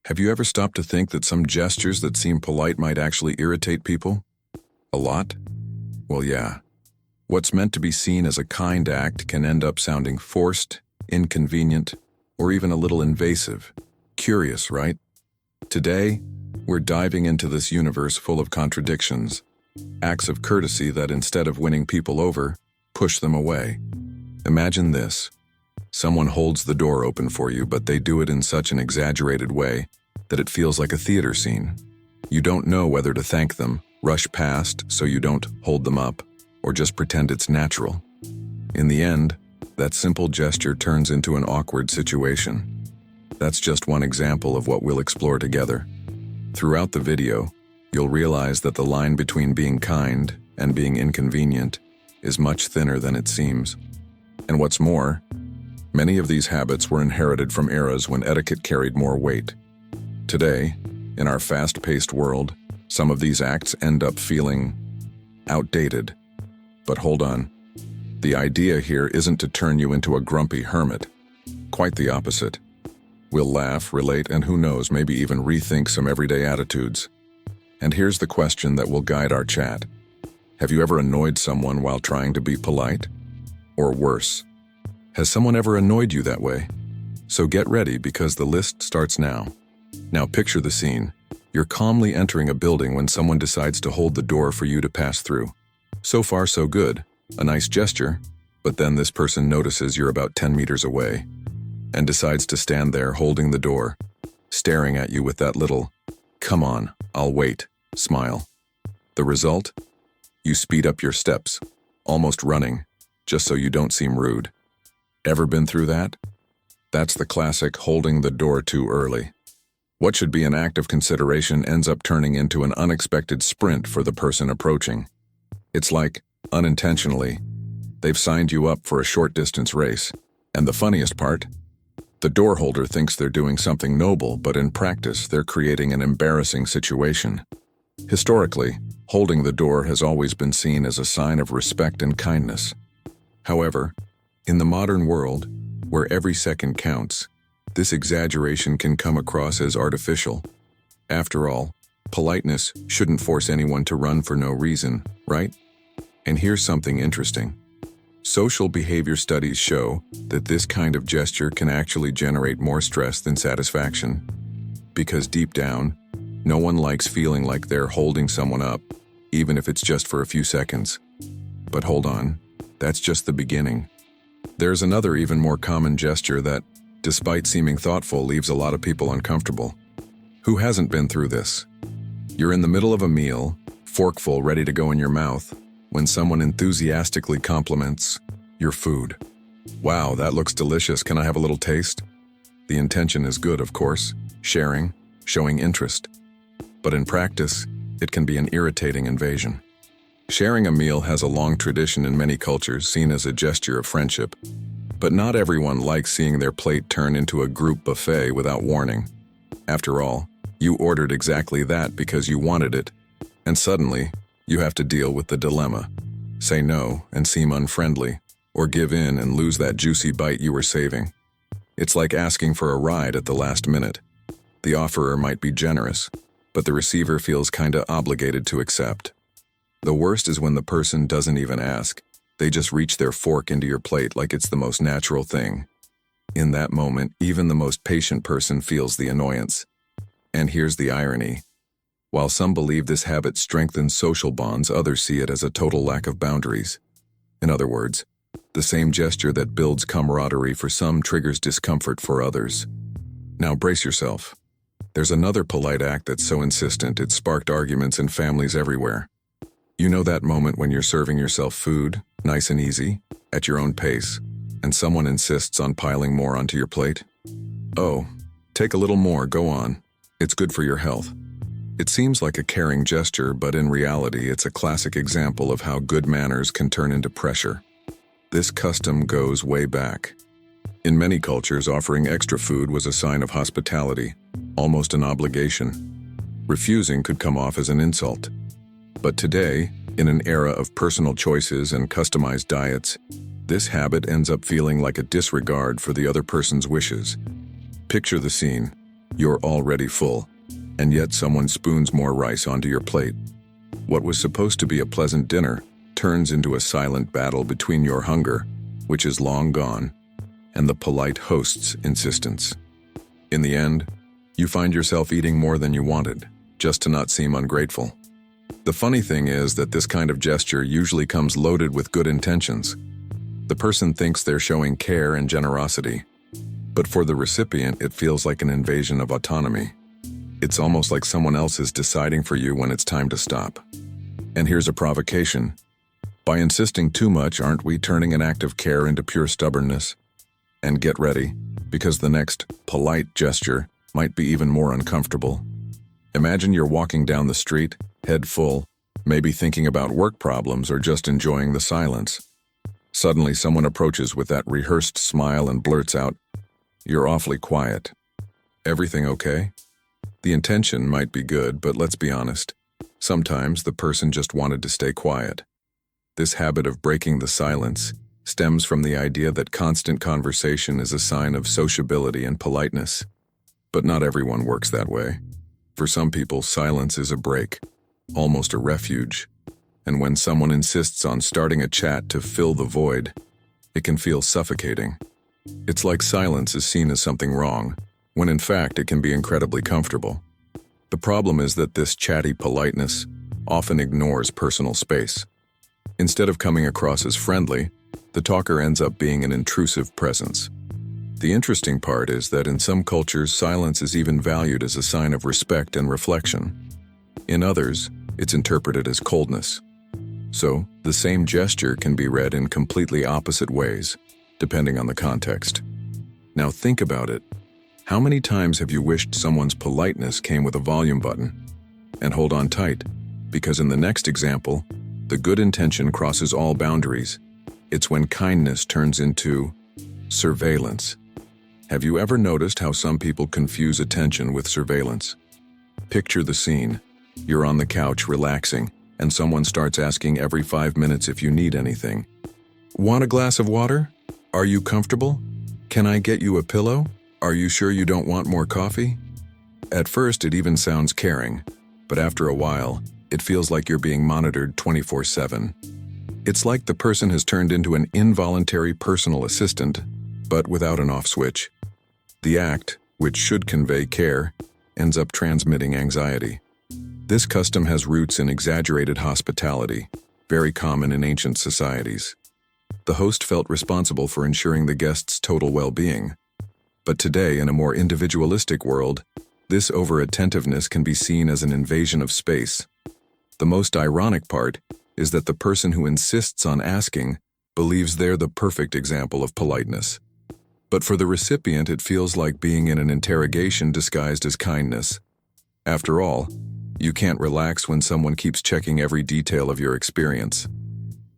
Have you ever stopped to think that some gestures that seem polite might actually irritate people? A lot? Well, yeah. What's meant to be seen as a kind act can end up sounding forced, inconvenient, or even a little invasive. Curious, right? Today, we're diving into this universe full of contradictions, acts of courtesy that instead of winning people over, push them away. Imagine this. Someone holds the door open for you, but they do it in such an exaggerated way that it feels like a theater scene. You don't know whether to thank them, rush past so you don't hold them up, or just pretend it's natural. In the end, that simple gesture turns into an awkward situation. That's just one example of what we'll explore together. Throughout the video, you'll realize that the line between being kind and being inconvenient is much thinner than it seems. And what's more, many of these habits were inherited from eras when etiquette carried more weight. Today, in our fast-paced world, some of these acts end up feeling outdated. But hold on. The idea here isn't to turn you into a grumpy hermit. Quite the opposite. We'll laugh, relate, and who knows, maybe even rethink some everyday attitudes. And here's the question that will guide our chat. Have you ever annoyed someone while trying to be polite? Or worse, has someone ever annoyed you that way? So get ready, because the list starts now. Now picture the scene. You're calmly entering a building when someone decides to hold the door for you to pass through. So far, so good. A nice gesture, but then this person notices you're about 10 meters away and decides to stand there holding the door, staring at you with that little, "Come on, I'll wait," smile. The result? You speed up your steps, almost running, just so you don't seem rude. Ever been through that? That's the classic holding the door too early. What should be an act of consideration ends up turning into an unexpected sprint for the person approaching. It's like, unintentionally, they've signed you up for a short-distance race. And the funniest part? The door holder thinks they're doing something noble, but in practice, they're creating an embarrassing situation. Historically, holding the door has always been seen as a sign of respect and kindness. However, in the modern world, where every second counts, this exaggeration can come across as artificial. After all, politeness shouldn't force anyone to run for no reason, right? And here's something interesting. Social behavior studies show that this kind of gesture can actually generate more stress than satisfaction. Because deep down, no one likes feeling like they're holding someone up, even if it's just for a few seconds. But hold on, that's just the beginning. There's another even more common gesture that, despite seeming thoughtful, leaves a lot of people uncomfortable. Who hasn't been through this? You're in the middle of a meal, forkful ready to go in your mouth, when someone enthusiastically compliments your food. "Wow, that looks delicious. Can I have a little taste?" The intention is good, of course, sharing, showing interest. But in practice, it can be an irritating invasion. Sharing a meal has a long tradition in many cultures, seen as a gesture of friendship. But not everyone likes seeing their plate turn into a group buffet without warning. After all, you ordered exactly that because you wanted it, and suddenly, you have to deal with the dilemma. Say no and seem unfriendly, or give in and lose that juicy bite you were saving. It's like asking for a ride at the last minute. The offerer might be generous, but the receiver feels kinda obligated to accept. The worst is when the person doesn't even ask. They just reach their fork into your plate like it's the most natural thing. In that moment, even the most patient person feels the annoyance. And here's the irony. While some believe this habit strengthens social bonds, others see it as a total lack of boundaries. In other words, the same gesture that builds camaraderie for some triggers discomfort for others. Now brace yourself. There's another polite act that's so insistent it sparked arguments in families everywhere. You know that moment when you're serving yourself food, nice and easy, at your own pace, and someone insists on piling more onto your plate? "Oh, take a little more, go on. It's good for your health." It seems like a caring gesture, but in reality, it's a classic example of how good manners can turn into pressure. This custom goes way back. In many cultures, offering extra food was a sign of hospitality, almost an obligation. Refusing could come off as an insult. But today, in an era of personal choices and customized diets, this habit ends up feeling like a disregard for the other person's wishes. Picture the scene. You're already full, and yet someone spoons more rice onto your plate. What was supposed to be a pleasant dinner turns into a silent battle between your hunger, which is long gone, and the polite host's insistence. In the end, you find yourself eating more than you wanted, just to not seem ungrateful. The funny thing is that this kind of gesture usually comes loaded with good intentions. The person thinks they're showing care and generosity, but for the recipient, it feels like an invasion of autonomy. It's almost like someone else is deciding for you when it's time to stop. And here's a provocation. By insisting too much, aren't we turning an act of care into pure stubbornness? And get ready, because the next polite gesture might be even more uncomfortable. Imagine you're walking down the street, head full, maybe thinking about work problems or just enjoying the silence. Suddenly, someone approaches with that rehearsed smile and blurts out, "You're awfully quiet. Everything okay?" The intention might be good, but let's be honest. Sometimes the person just wanted to stay quiet. This habit of breaking the silence stems from the idea that constant conversation is a sign of sociability and politeness. But not everyone works that way. For some people, silence is a break, almost a refuge. And when someone insists on starting a chat to fill the void, it can feel suffocating. It's like silence is seen as something wrong, when in fact it can be incredibly comfortable. The problem is that this chatty politeness often ignores personal space. Instead of coming across as friendly, the talker ends up being an intrusive presence. The interesting part is that in some cultures, silence is even valued as a sign of respect and reflection. In others, it's interpreted as coldness. So, the same gesture can be read in completely opposite ways, depending on the context. Now think about it. How many times have you wished someone's politeness came with a volume button? And hold on tight, because in the next example, the good intention crosses all boundaries. It's when kindness turns into surveillance. Have you ever noticed how some people confuse attention with surveillance? Picture the scene. You're on the couch relaxing, and someone starts asking every 5 minutes if you need anything. Want a glass of water? Are you comfortable? Can I get you a pillow? Are you sure you don't want more coffee? At first, it even sounds caring, but after a while, it feels like you're being monitored 24/7. It's like the person has turned into an involuntary personal assistant, but without an off switch. The act, which should convey care, ends up transmitting anxiety. This custom has roots in exaggerated hospitality, very common in ancient societies. The host felt responsible for ensuring the guest's total well-being. But today, in a more individualistic world, this over-attentiveness can be seen as an invasion of space. The most ironic part is that the person who insists on asking believes they're the perfect example of politeness. But for the recipient, it feels like being in an interrogation disguised as kindness. After all, you can't relax when someone keeps checking every detail of your experience.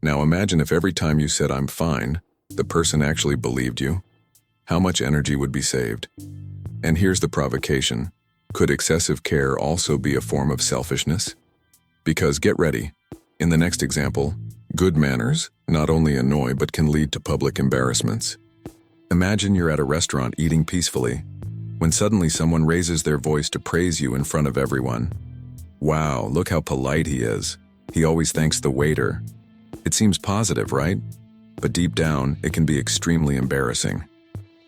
Now imagine if every time you said "I'm fine," the person actually believed you. How much energy would be saved? And here's the provocation. Could excessive care also be a form of selfishness? Because get ready. In the next example, good manners not only annoy but can lead to public embarrassments. Imagine you're at a restaurant eating peacefully, when suddenly someone raises their voice to praise you in front of everyone. Wow, look how polite he is. He always thanks the waiter. It seems positive, right? But deep down, it can be extremely embarrassing.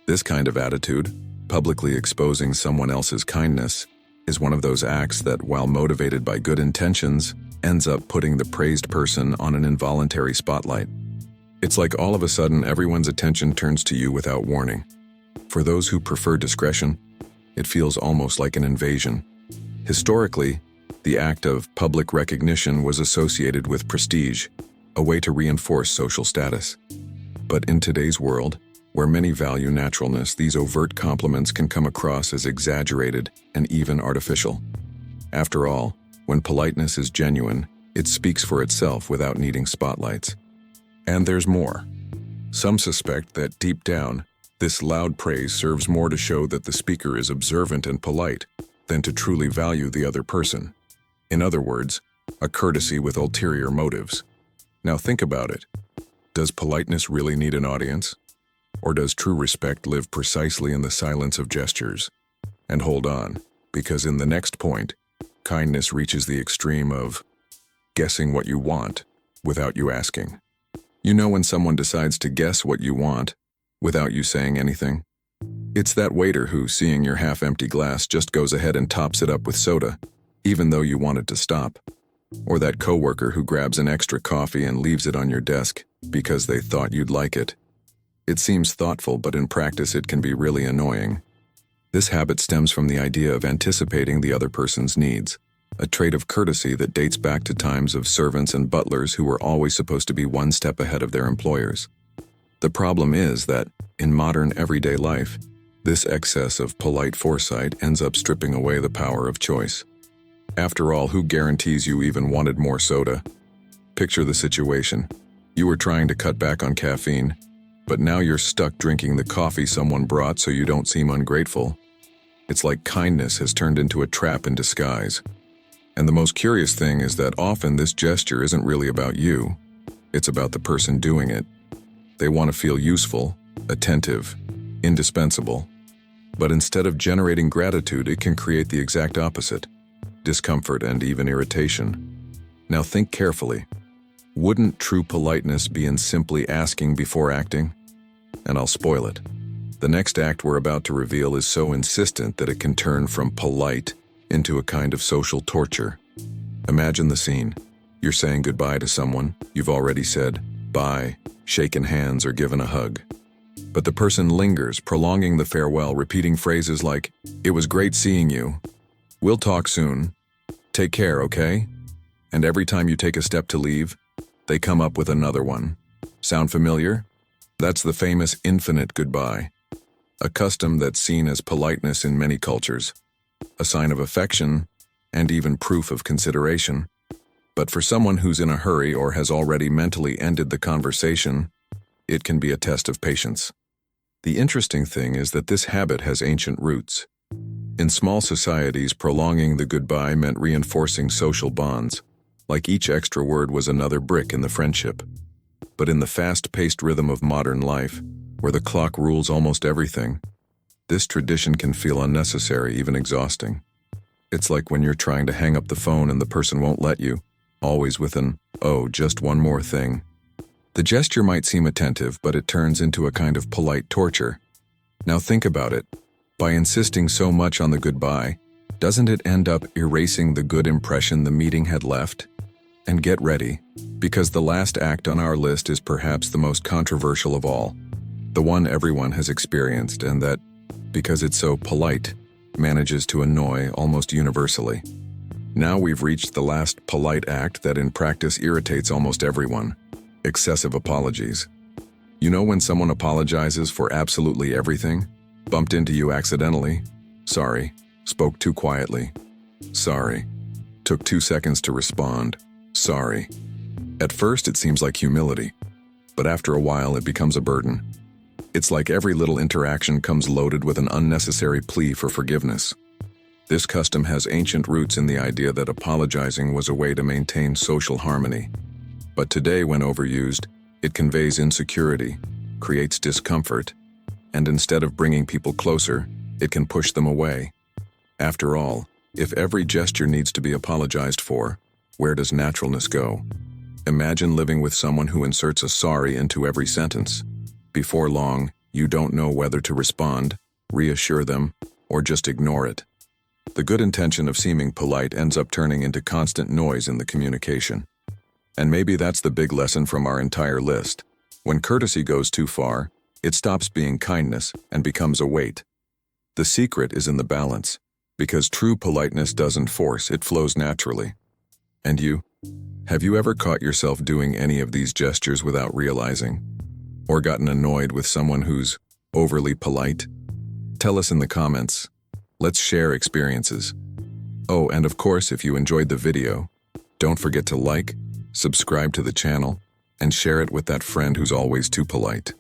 This kind of attitude, publicly exposing someone else's kindness, is one of those acts that, while motivated by good intentions, ends up putting the praised person on an involuntary spotlight. It's like all of a sudden everyone's attention turns to you without warning. For those who prefer discretion, it feels almost like an invasion. Historically, the act of public recognition was associated with prestige, a way to reinforce social status. But in today's world, where many value naturalness, these overt compliments can come across as exaggerated and even artificial. After all, when politeness is genuine, it speaks for itself without needing spotlights. And there's more. Some suspect that deep down, this loud praise serves more to show that the speaker is observant and polite than to truly value the other person. In other words, a courtesy with ulterior motives. Now think about it. Does politeness really need an audience? Or does true respect live precisely in the silence of gestures? And hold on, because in the next point, kindness reaches the extreme of guessing what you want without you asking. You know when someone decides to guess what you want without you saying anything? It's that waiter who, seeing your half-empty glass, just goes ahead and tops it up with soda, even though you wanted to stop. Or that coworker who grabs an extra coffee and leaves it on your desk because they thought you'd like it. It seems thoughtful, but in practice it can be really annoying. This habit stems from the idea of anticipating the other person's needs, a trait of courtesy that dates back to times of servants and butlers who were always supposed to be one step ahead of their employers. The problem is that, in modern everyday life, this excess of polite foresight ends up stripping away the power of choice. After all, who guarantees you even wanted more soda? Picture the situation. You were trying to cut back on caffeine, but now you're stuck drinking the coffee someone brought so you don't seem ungrateful. It's like kindness has turned into a trap in disguise. And the most curious thing is that often this gesture isn't really about you. It's about the person doing it. They want to feel useful, attentive, indispensable. But instead of generating gratitude, it can create the exact opposite: discomfort and even irritation. Now think carefully. Wouldn't true politeness be in simply asking before acting? And I'll spoil it. The next act we're about to reveal is so insistent that it can turn from polite into a kind of social torture. Imagine the scene. You're saying goodbye to someone you've already said bye, shaken hands, or given a hug. But the person lingers, prolonging the farewell, repeating phrases like, "It was great seeing you. We'll talk soon. Take care, okay?" And every time you take a step to leave, they come up with another one. Sound familiar? That's the famous infinite goodbye. A custom that's seen as politeness in many cultures, a sign of affection, and even proof of consideration. But for someone who's in a hurry or has already mentally ended the conversation, it can be a test of patience. The interesting thing is that this habit has ancient roots. In small societies, prolonging the goodbye meant reinforcing social bonds, like each extra word was another brick in the friendship. But in the fast-paced rhythm of modern life, where the clock rules almost everything, this tradition can feel unnecessary, even exhausting. It's like when you're trying to hang up the phone and the person won't let you, always with an, "Oh, just one more thing." The gesture might seem attentive, but it turns into a kind of polite torture. Now think about it. By insisting so much on the goodbye, doesn't it end up erasing the good impression the meeting had left? And get ready, because the last act on our list is perhaps the most controversial of all, the one everyone has experienced, and that, because it's so polite, manages to annoy almost universally. Now we've reached the last polite act that in practice irritates almost everyone: excessive apologies. You know when someone apologizes for absolutely everything? Bumped into you accidentally? Sorry. Spoke too quietly? Sorry. Took 2 seconds to respond? Sorry. At first it seems like humility, but after a while it becomes a burden. It's like every little interaction comes loaded with an unnecessary plea for forgiveness. This custom has ancient roots in the idea that apologizing was a way to maintain social harmony. But today, when overused, it conveys insecurity, creates discomfort, and instead of bringing people closer, it can push them away. After all, if every gesture needs to be apologized for, where does naturalness go? Imagine living with someone who inserts a sorry into every sentence. Before long, you don't know whether to respond, reassure them, or just ignore it. The good intention of seeming polite ends up turning into constant noise in the communication. And maybe that's the big lesson from our entire list. When courtesy goes too far, it stops being kindness and becomes a weight. The secret is in the balance, because true politeness doesn't force, it flows naturally. And you? Have you ever caught yourself doing any of these gestures without realizing? Or gotten annoyed with someone who's overly polite? Tell us in the comments. Let's share experiences. Oh, and of course, if you enjoyed the video, don't forget to like, subscribe to the channel, and share it with that friend who's always too polite.